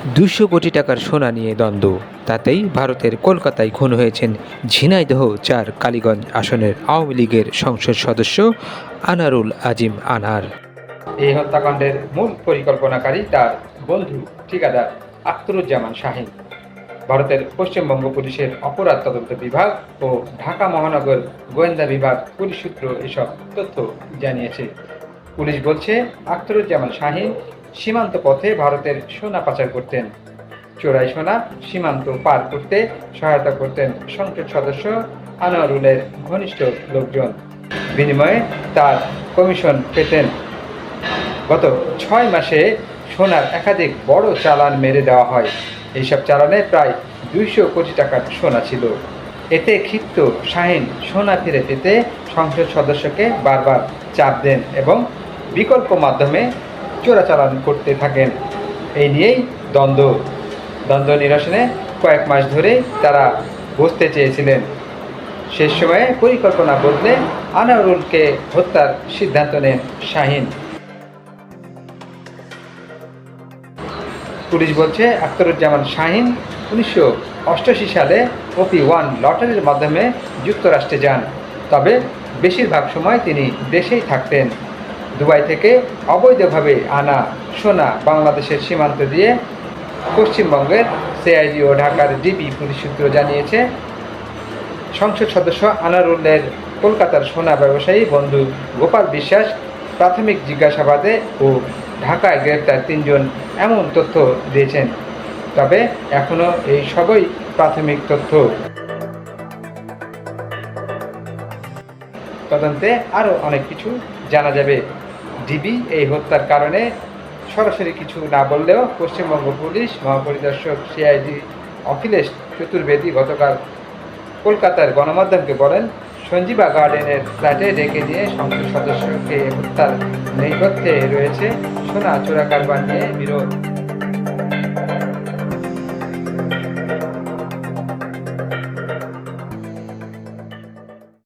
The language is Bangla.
200 কোটি টাকার সোনা নিয়ে দ্বন্দ্ব, তাতেই ভারতের কলকাতায় খুন হয়েছেন ঝিনাইদহ 4 কালীগঞ্জ আসনের আওয়ামী লীগের সংসদ সদস্য আনারুল আজিম আনার। এই হত্যাকাণ্ডের মূল পরিকল্পনাকারী তার বন্ধু ঠিকাদার আখতারুজ্জামান শাহীন। ভারতের পশ্চিমবঙ্গ পুলিশের অপরাধ তদন্ত বিভাগ ও ঢাকা মহানগর গোয়েন্দা বিভাগ পুলিশ সূত্র এসব তথ্য জানিয়েছে। পুলিশ বলছে, আখতারুজ্জামান শাহীন সীমান্ত পথে ভারতের সোনা পাচার করতেন। চোরাই সোনা সীমান্ত পার করতে সহায়তা করতেন সংসদ সদস্য আনোয়ারুলের ঘনিষ্ঠ লোকজন। বিনিময়ে তার কমিশন পেতেন। গত 6 মাসে সোনার একাধিক বড় চালান মেরে দেওয়া হয়। এইসব চালানে প্রায় 200 কোটি টাকার সোনা ছিল। এতে ক্ষিপ্ত শাহীন সোনা ফিরে পেতে সংসদ সদস্যকে বারবার চাপ দেন এবং বিকল্প মাধ্যমে চোরাচালান করতে থাকেন। এই নিয়েই দ্বন্দ্ব নিরসনে কয়েক মাস ধরেই তারা বসতে চেয়েছিলেন। শেষ সময়ে পরিকল্পনা বদলে আনোয়ারুলকে হত্যার সিদ্ধান্ত নেন শাহীন। পুলিশ বলছে, আখতারুজ্জামান শাহীন 1988 সালে OP1 লটারির মাধ্যমে যুক্তরাষ্ট্রে যান। তবে বেশিরভাগ সময় তিনি দেশেই থাকতেন। দুবাই থেকে অবৈধভাবে আনা সোনা বাংলাদেশের সীমান্ত দিয়ে পশ্চিমবঙ্গের CID ও ঢাকার ডিবি পুলিশ সূত্র জানিয়েছে। সংসদ সদস্য আনারুলের কলকাতার সোনা ব্যবসায়ী বন্ধু গোপাল বিশ্বাস প্রাথমিক জিজ্ঞাসাবাদে ও ঢাকায় গ্রেপ্তার 3 জন এমন তথ্য দিয়েছেন। তবে এখনও এই সবই প্রাথমিক তথ্য। তদন্তে আরও অনেক কিছু জানা যাবে। ডিবি এই হত্যার কারণে সরাসরি কিছু না বললেও পশ্চিমবঙ্গ পুলিশ মহাপরিদর্শক CID অখিলেশ চতুর্বেদী গতকাল কলকাতার গণমাধ্যমকে বলেন, সঞ্জীবা গার্ডেনের ফ্ল্যাটে ডেকে নিয়ে সংসদ সদস্যকে হত্যার নেপথ্যে রয়েছে সোনা চোরা কারবার নিয়ে বিরোধ।